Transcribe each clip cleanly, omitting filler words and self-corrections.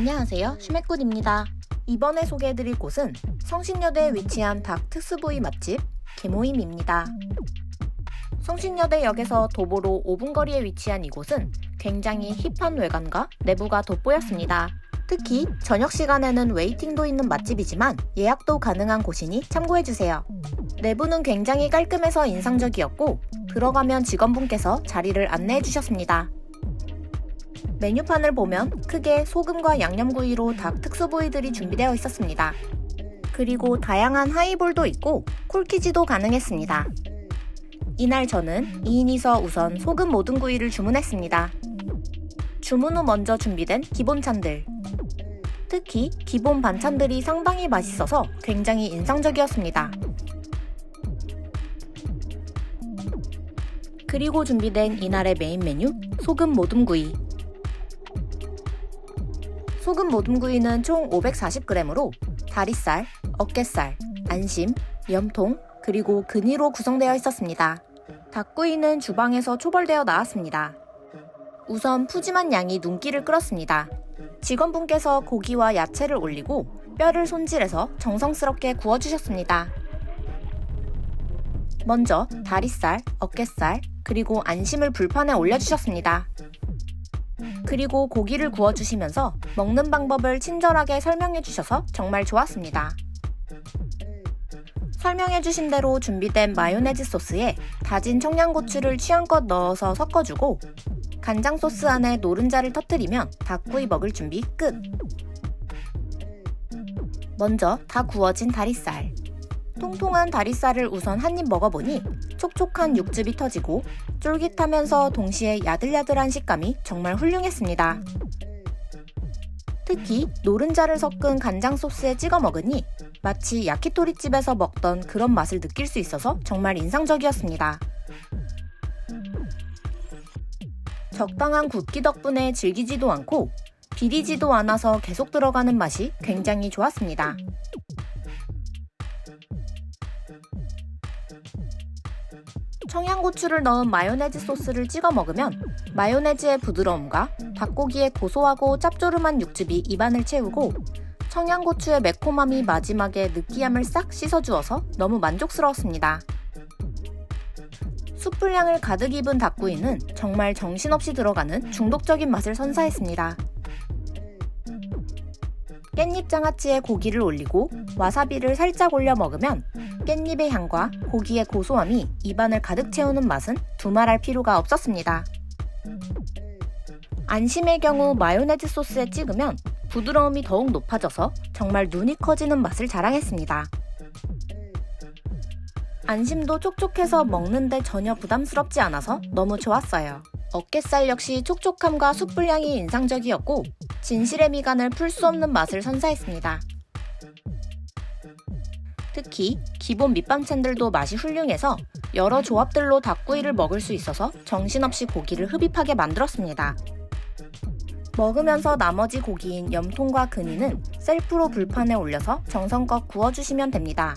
안녕하세요, 슈메꾼입니다. 이번에 소개해드릴 곳은 성신여대에 위치한 닭 특수부위 맛집 개모임입니다. 성신여대역에서 도보로 5분 거리에 위치한 이곳은 굉장히 힙한 외관과 내부가 돋보였습니다. 특히 저녁 시간에는 웨이팅도 있는 맛집이지만 예약도 가능한 곳이니 참고해주세요. 내부는 굉장히 깔끔해서 인상적이었고 들어가면 직원분께서 자리를 안내해주셨습니다. 메뉴판을 보면 크게 소금과 양념구이로 닭 특수부위들이 준비되어 있었습니다. 그리고 다양한 하이볼도 있고 콜키지도 가능했습니다. 이날 저는 2인이서 우선 소금 모든 구이를 주문했습니다. 주문 후 먼저 준비된 기본찬들. 특히 기본 반찬들이 상당히 맛있어서 굉장히 인상적이었습니다. 그리고 준비된 이날의 메인 메뉴 소금 모듬구이. 소금 모듬구이는 총 540g으로 다리살, 어깨살, 안심, 염통, 그리고 근위로 구성되어 있었습니다. 닭구이는 주방에서 초벌되어 나왔습니다. 우선 푸짐한 양이 눈길을 끌었습니다. 직원분께서 고기와 야채를 올리고 뼈를 손질해서 정성스럽게 구워주셨습니다. 먼저 다리살, 어깨살, 그리고 안심을 불판에 올려주셨습니다. 그리고 고기를 구워주시면서 먹는 방법을 친절하게 설명해주셔서 정말 좋았습니다. 설명해주신 대로 준비된 마요네즈 소스에 다진 청양고추를 취향껏 넣어서 섞어주고 간장 소스 안에 노른자를 터뜨리면 닭구이 먹을 준비 끝! 먼저 다 구워진 다리살. 통통한 다리살을 우선 한 입 먹어보니 촉촉한 육즙이 터지고 쫄깃하면서 동시에 야들야들한 식감이 정말 훌륭했습니다. 특히 노른자를 섞은 간장 소스에 찍어 먹으니 마치 야키토리집에서 먹던 그런 맛을 느낄 수 있어서 정말 인상적이었습니다. 적당한 굵기 덕분에 질기지도 않고 비리지도 않아서 계속 들어가는 맛이 굉장히 좋았습니다. 청양고추를 넣은 마요네즈 소스를 찍어 먹으면 마요네즈의 부드러움과 닭고기의 고소하고 짭조름한 육즙이 입안을 채우고 청양고추의 매콤함이 마지막에 느끼함을 싹 씻어주어서 너무 만족스러웠습니다. 숯불향을 가득 입은 닭구이는 정말 정신없이 들어가는 중독적인 맛을 선사했습니다. 깻잎 장아찌에 고기를 올리고 와사비를 살짝 올려 먹으면 깻잎의 향과 고기의 고소함이 입안을 가득 채우는 맛은 두말할 필요가 없었습니다. 안심의 경우 마요네즈 소스에 찍으면 부드러움이 더욱 높아져서 정말 눈이 커지는 맛을 자랑했습니다. 안심도 촉촉해서 먹는데 전혀 부담스럽지 않아서 너무 좋았어요. 어깨살 역시 촉촉함과 숯불향이 인상적이었고 진실의 미간을 풀 수 없는 맛을 선사했습니다. 특히 기본 밑반찬들도 맛이 훌륭해서 여러 조합들로 닭구이를 먹을 수 있어서 정신없이 고기를 흡입하게 만들었습니다. 먹으면서 나머지 고기인 염통과 근위는 셀프로 불판에 올려서 정성껏 구워주시면 됩니다.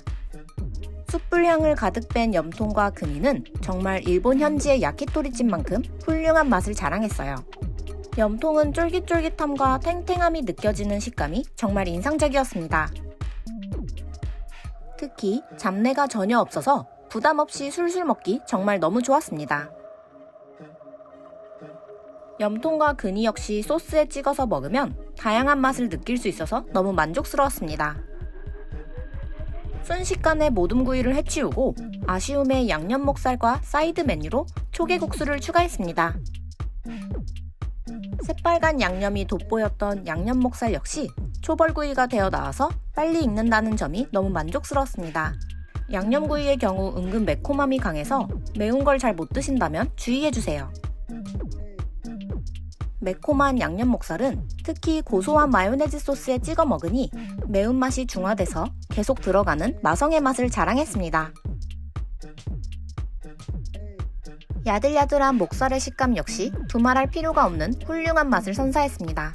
숯불향을 가득 뺀 염통과 근위는 정말 일본 현지의 야키토리집만큼 훌륭한 맛을 자랑했어요. 염통은 쫄깃쫄깃함과 탱탱함이 느껴지는 식감이 정말 인상적이었습니다. 특히 잡내가 전혀 없어서 부담 없이 술술 먹기 정말 너무 좋았습니다. 염통과 근위 역시 소스에 찍어서 먹으면 다양한 맛을 느낄 수 있어서 너무 만족스러웠습니다. 순식간에 모듬구이를 해치우고 아쉬움의 양념 목살과 사이드 메뉴로 초계국수를 추가했습니다. 새빨간 양념이 돋보였던 양념 목살 역시 초벌구이가 되어 나와서 빨리 익는다는 점이 너무 만족스러웠습니다. 양념구이의 경우 은근 매콤함이 강해서 매운 걸 잘 못 드신다면 주의해주세요. 매콤한 양념 목살은 특히 고소한 마요네즈 소스에 찍어 먹으니 매운맛이 중화돼서 계속 들어가는 마성의 맛을 자랑했습니다. 야들야들한 목살의 식감 역시 두말할 필요가 없는 훌륭한 맛을 선사했습니다.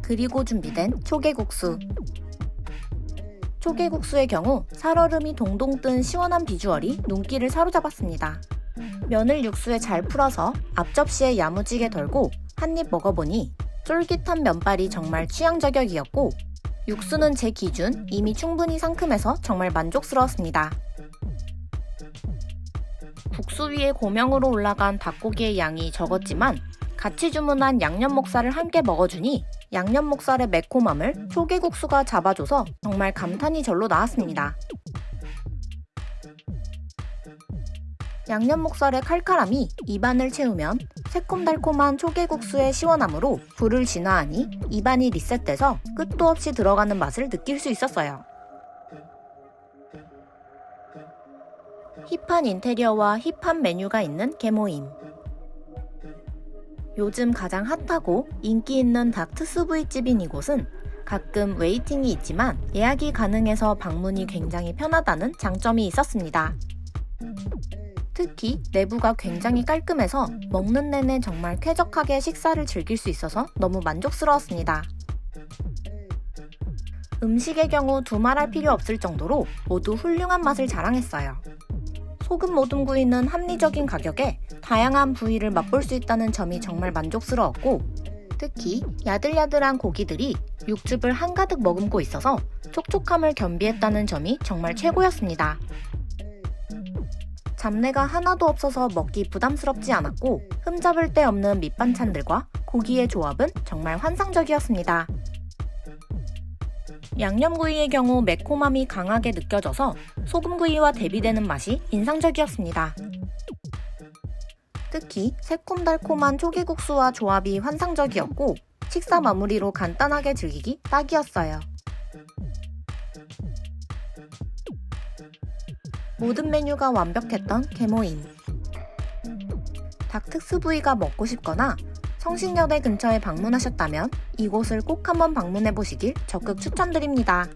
그리고 준비된 초계국수. 초계국수의 경우 살얼음이 동동 뜬 시원한 비주얼이 눈길을 사로잡았습니다. 면을 육수에 잘 풀어서 앞접시에 야무지게 덜고 한 입 먹어보니 쫄깃한 면발이 정말 취향 저격이었고 육수는 제 기준 이미 충분히 상큼해서 정말 만족스러웠습니다. 국수 위에 고명으로 올라간 닭고기의 양이 적었지만 같이 주문한 양념 목살을 함께 먹어주니 양념 목살의 매콤함을 초계국수가 잡아줘서 정말 감탄이 절로 나왔습니다. 양념 목살의 칼칼함이 입안을 채우면 새콤달콤한 초계국수의 시원함으로 불을 진화하니 입안이 리셋돼서 끝도 없이 들어가는 맛을 느낄 수 있었어요. 힙한 인테리어와 힙한 메뉴가 있는 개모임. 요즘 가장 핫하고 인기 있는 닭 트스부이집인 이곳은 가끔 웨이팅이 있지만 예약이 가능해서 방문이 굉장히 편하다는 장점이 있었습니다. 특히 내부가 굉장히 깔끔해서 먹는 내내 정말 쾌적하게 식사를 즐길 수 있어서 너무 만족스러웠습니다. 음식의 경우 두말할 필요 없을 정도로 모두 훌륭한 맛을 자랑했어요. 소금 모둠구이는 합리적인 가격에 다양한 부위를 맛볼 수 있다는 점이 정말 만족스러웠고 특히 야들야들한 고기들이 육즙을 한가득 머금고 있어서 촉촉함을 겸비했다는 점이 정말 최고였습니다. 잡내가 하나도 없어서 먹기 부담스럽지 않았고 흠잡을 데 없는 밑반찬들과 고기의 조합은 정말 환상적이었습니다. 양념구이의 경우 매콤함이 강하게 느껴져서 소금구이와 대비되는 맛이 인상적이었습니다. 특히 새콤달콤한 초계국수와 조합이 환상적이었고 식사 마무리로 간단하게 즐기기 딱이었어요. 모든 메뉴가 완벽했던 개모임. 닭 특수부위가 먹고 싶거나 성신여대 근처에 방문하셨다면 이곳을 꼭 한번 방문해 보시길 적극 추천드립니다.